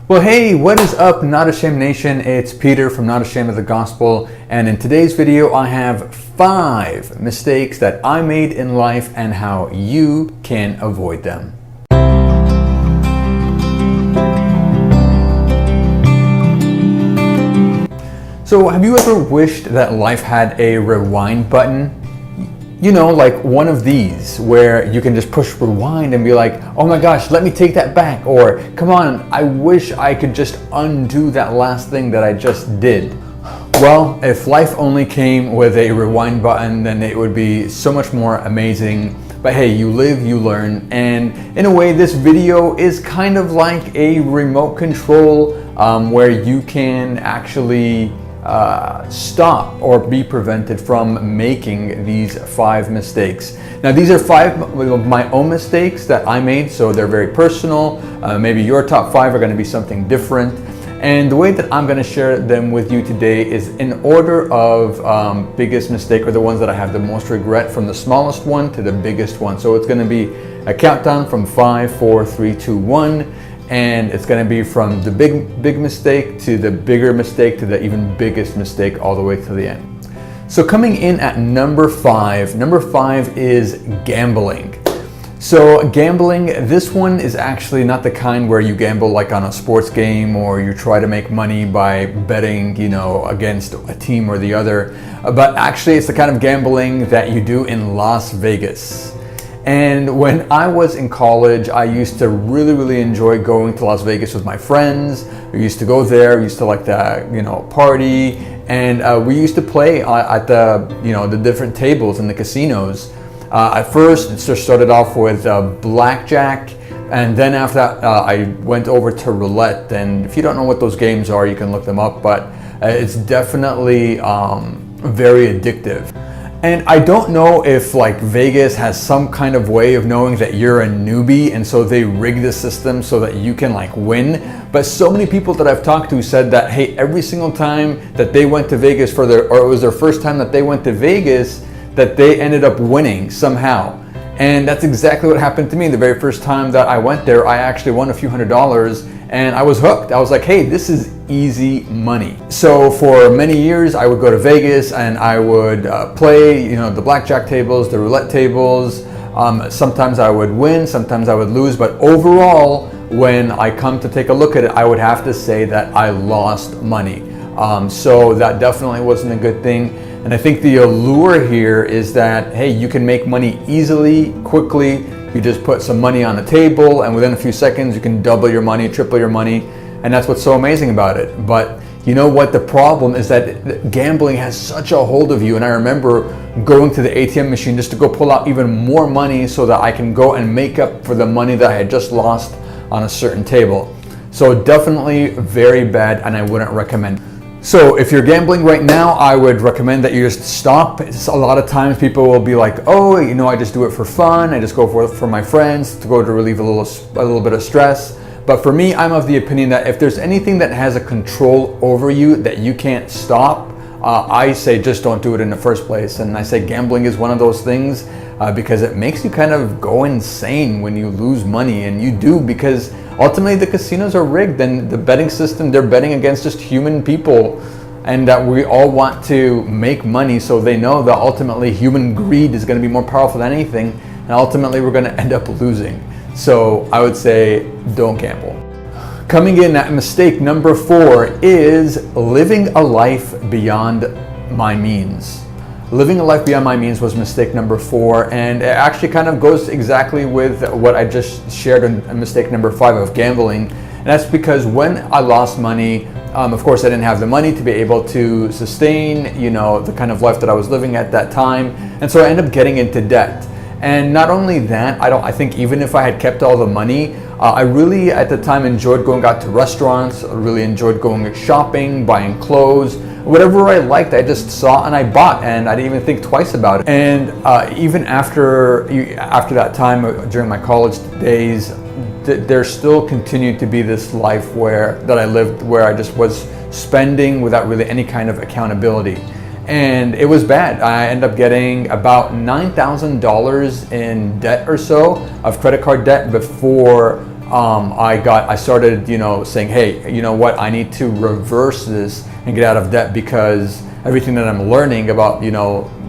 Well, hey, what is up, Not Ashamed Nation? It's Peter from Not Ashamed of the Gospel, and in today's video I have 5 mistakes that I made in life and how you can avoid them. So have you ever wished that life had a rewind button? You know, like one of these where you can just push rewind and be like, oh my gosh, let me take that back. Or come on, I wish I could just undo that last thing that I just did. Well, if life only came with a rewind button, then it would be so much more amazing. But hey, you live, you learn. And in a way, this video is kind of like a remote control where you can actually stop or be prevented from making these 5 mistakes. Now, these are 5 of my own mistakes that I made, so they're very personal. Maybe your top 5 are going to be something different. And the way that I'm going to share them with you today is in order of biggest mistake, or the ones that I have the most regret, from the smallest one to the biggest one. So it's going to be a countdown from 5, 4, 3, 2, 1. And it's going to be from the big mistake to the bigger mistake to the even biggest mistake, all the way to the end. So coming in at number 5 is gambling. So gambling, this one is actually not the kind where you gamble like on a sports game or you try to make money by betting, you know, against a team or the other, but actually it's the kind of gambling that you do in Las Vegas. And when I was in college, I used to really enjoy going to Las Vegas with my friends. We used to go there, we used to like to, you know, party, and we used to play at the, you know, the different tables in the casinos. At first, it just started off with blackjack, and then after that, I went over to roulette. And if you don't know what those games are, you can look them up, but it's definitely very addictive. And I don't know if like Vegas has some kind of way of knowing that you're a newbie, and so they rig the system so that you can like win. But so many people that I've talked to said that, hey, every single time that they went to Vegas or it was their first time that they went to Vegas, that they ended up winning somehow. And that's exactly what happened to me. The very first time that I went there, I actually won a few $100s, and I was hooked. I was like, hey, this is easy money. So for many years, I would go to Vegas and I would play, you know, the blackjack tables, the roulette tables. Sometimes I would win, sometimes I would lose, but overall, when I come to take a look at it, I would have to say that I lost money. So that definitely wasn't a good thing. And I think the allure here is that, hey, you can make money easily, quickly. You just put some money on the table, and within a few seconds, you can double your money, triple your money. And that's what's so amazing about it. But you know what? The problem is that gambling has such a hold of you. And I remember going to the ATM machine just to go pull out even more money so that I can go and make up for the money that I had just lost on a certain table. So definitely very bad, and I wouldn't recommend. So if you're gambling right now, I would recommend that you just stop. A lot of times people will be like, oh, you know, I just do it for fun. I just go for my friends to go to relieve a little bit of stress. But for me, I'm of the opinion that if there's anything that has a control over you that you can't stop, I say just don't do it in the first place. And I say gambling is one of those things because it makes you kind of go insane when you lose money, and you do, because ultimately the casinos are rigged, and the betting system, they're betting against just human people, and that we all want to make money, so they know that ultimately human greed is going to be more powerful than anything, and ultimately we're going to end up losing. So I would say don't gamble. Coming in at mistake number 4 is living a life beyond my means. Living a life beyond my means was mistake number 4, and it actually kind of goes exactly with what I just shared in mistake number 5 of gambling. And that's because when I lost money, of course I didn't have the money to be able to sustain, you know, the kind of life that I was living at that time, and so I ended up getting into debt. And not only that, I think even if I had kept all the money, I really at the time enjoyed going out to restaurants. I really enjoyed going shopping, buying clothes, whatever I liked, I just saw and I bought, and I didn't even think twice about it. And even after that time, during my college days, there still continued to be this life that I lived where I just was spending without really any kind of accountability. And it was bad. I ended up getting about $9,000 in debt or so, of credit card debt, before I started, saying, hey, you know what, I need to reverse this and get out of debt, because everything that I'm learning about,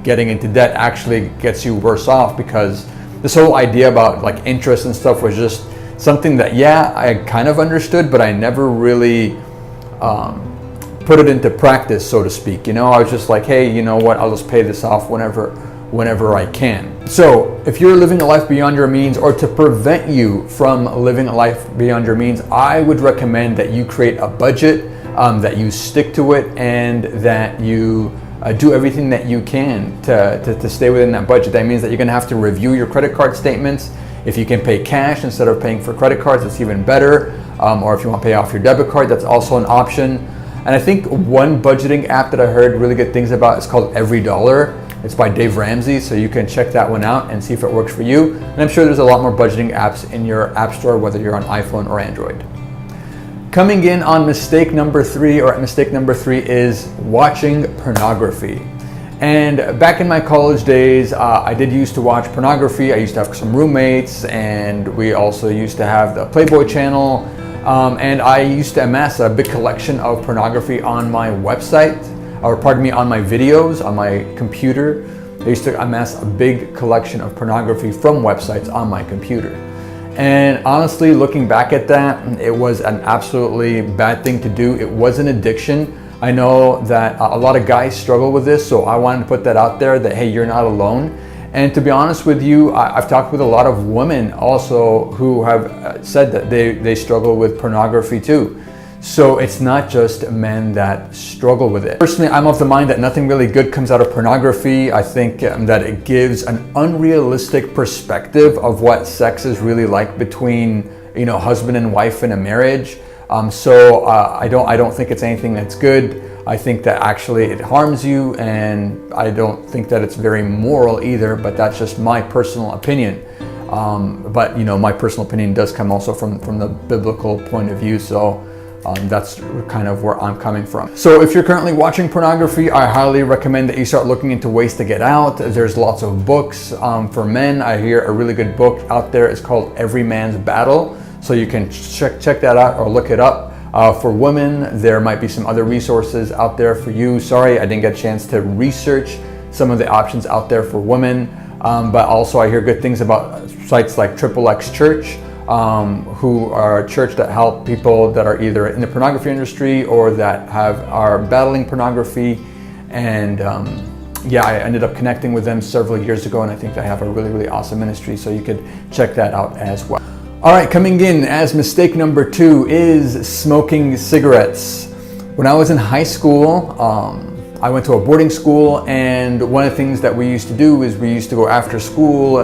getting into debt actually gets you worse off, because this whole idea about like interest and stuff was just something that, I kind of understood, but I never really put it into practice, so to speak. I was just like, hey, you know what, I'll just pay this off whenever I can. So if you're living a life beyond your means, or to prevent you from living a life beyond your means, I would recommend that you create a budget, that you stick to it, and that you do everything that you can to stay within that budget. That means that you're going to have to review your credit card statements. If you can pay cash instead of paying for credit cards, it's even better. Or if you want to pay off your debit card, that's also an option. And I think one budgeting app that I heard really good things about is called Every Dollar. It's by Dave Ramsey, so you can check that one out and see if it works for you. And I'm sure there's a lot more budgeting apps in your app store, whether you're on iPhone or Android. Coming in on mistake number 3, is watching pornography. And back in my college days, I did used to watch pornography. I used to have some roommates, and we also used to have the Playboy channel. And I used to amass a big collection of pornography on my website, on my videos, on my computer. I used to amass a big collection of pornography from websites on my computer. And honestly, looking back at that, it was an absolutely bad thing to do. It was an addiction. I know that a lot of guys struggle with this, so I wanted to put that out there, that hey, you're not alone. And to be honest with you, I've talked with a lot of women also who have said that they struggle with pornography too. So it's not just men that struggle with it. Personally, I'm of the mind that nothing really good comes out of pornography. I think that it gives an unrealistic perspective of what sex is really like between, husband and wife in a marriage. So I don't think it's anything that's good. I think that actually it harms you, and I don't think that it's very moral either, but that's just my personal opinion. But my personal opinion does come also from the biblical point of view, so that's kind of where I'm coming from. So if you're currently watching pornography, I highly recommend that you start looking into ways to get out. There's lots of books for men. I hear a really good book out there is called Every Man's Battle, so you can check that out or look it up. For women, there might be some other resources out there for you. Sorry, I didn't get a chance to research some of the options out there for women, but also I hear good things about sites like XXX Church, who are a church that help people that are either in the pornography industry or that are battling pornography. And I ended up connecting with them several years ago, and I think they have a really, really awesome ministry, so you could check that out as well. All right, coming in as mistake number 2 is smoking cigarettes. When I was in high school, I went to a boarding school, and one of the things that we used to do is we used to go after school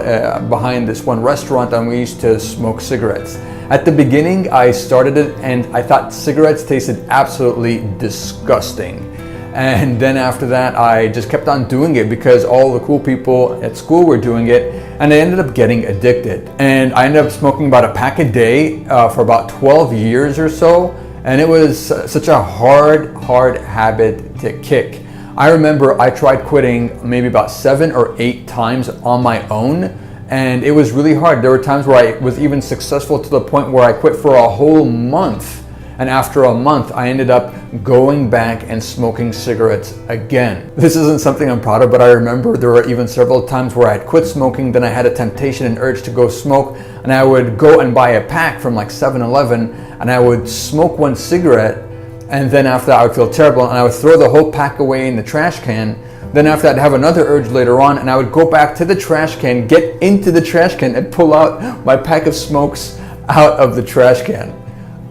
behind this one restaurant, and we used to smoke cigarettes. At the beginning, I started it, and I thought cigarettes tasted absolutely disgusting. And then after that, I just kept on doing it because all the cool people at school were doing it, and I ended up getting addicted. And I ended up smoking about a pack a day for about 12 years or so, and it was such a hard habit to kick. I remember I tried quitting maybe about 7 or 8 times on my own, and it was really hard. There were times where I was even successful to the point where I quit for a whole month. And after a month, I ended up going back and smoking cigarettes again. This isn't something I'm proud of, but I remember there were even several times where I had quit smoking, then I had a temptation and urge to go smoke, and I would go and buy a pack from like 7-Eleven, and I would smoke one cigarette, and then after that I would feel terrible, and I would throw the whole pack away in the trash can. Then after that I'd have another urge later on, and I would go back to the trash can, get into the trash can, and pull out my pack of smokes out of the trash can.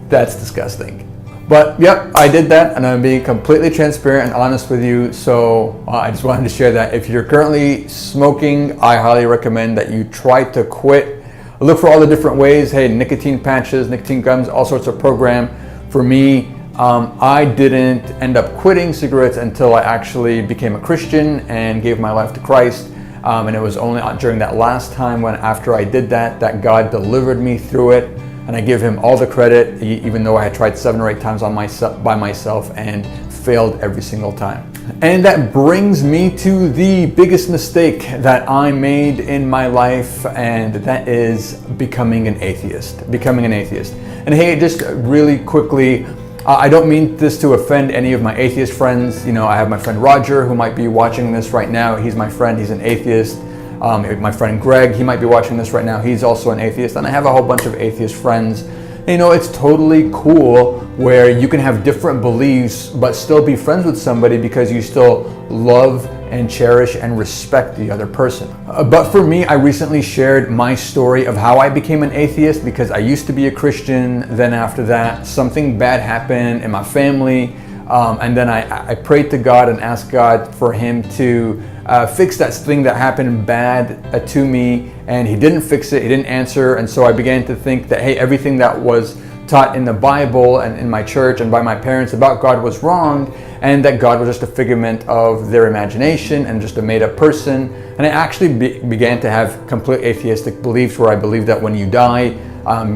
That's disgusting. But yep, I did that, and I'm being completely transparent and honest with you. So I just wanted to share that. If you're currently smoking, I highly recommend that you try to quit. Look for all the different ways. Hey, nicotine patches, nicotine gums, all sorts of program. For me, I didn't end up quitting cigarettes until I actually became a Christian and gave my life to Christ. And it was only during that last time after I did that God delivered me through it. and I give him all the credit, even though I had tried 7 or 8 times by myself and failed every single time. And that brings me to the biggest mistake that I made in my life, and that is becoming an atheist. And hey, just really quickly, I don't mean this to offend any of my atheist friends. You know, I have my friend Roger who might be watching this right now. He's my friend, he's an atheist. My friend Greg, he might be watching this right now. He's also an atheist. And I have a whole bunch of atheist friends. You know, it's totally cool where you can have different beliefs but still be friends with somebody because you still love and cherish and respect the other person. But for me, I recently shared my story of how I became an atheist because I used to be a Christian. Then after that, something bad happened in my family. And then I prayed to God and asked God for him to fix that thing that happened bad to me, and he didn't fix it, he didn't answer. And so I began to think that, hey, everything that was taught in the Bible and in my church and by my parents about God was wrong, and that God was just a figment of their imagination and just a made-up person. And I actually began to have complete atheistic beliefs where I believed that when you die,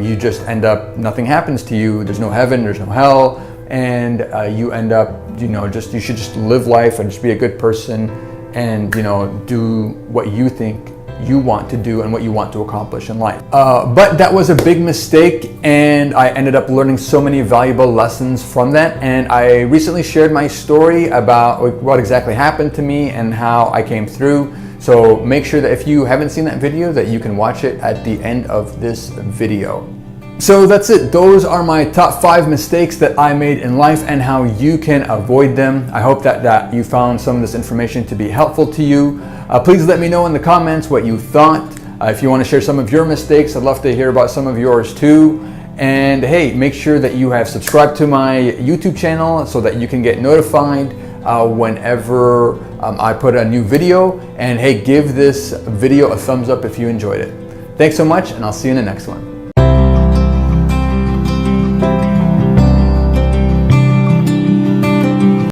you just end up, nothing happens to you, there's no heaven, there's no hell, and you end up, you know, you should just live life and just be a good person and, you know, do what you think you want to do and what you want to accomplish in life. But that was a big mistake, and I ended up learning so many valuable lessons from that. And I recently shared my story about what exactly happened to me and how I came through. So make sure that if you haven't seen that video, that you can watch it at the end of this video. So that's it. Those are my top 5 mistakes that I made in life and how you can avoid them. I hope that you found some of this information to be helpful to you. Please let me know in the comments what you thought. If you want to share some of your mistakes, I'd love to hear about some of yours too. And hey, make sure that you have subscribed to my YouTube channel so that you can get notified whenever I put a new video. And hey, give this video a thumbs up if you enjoyed it. Thanks so much, and I'll see you in the next one.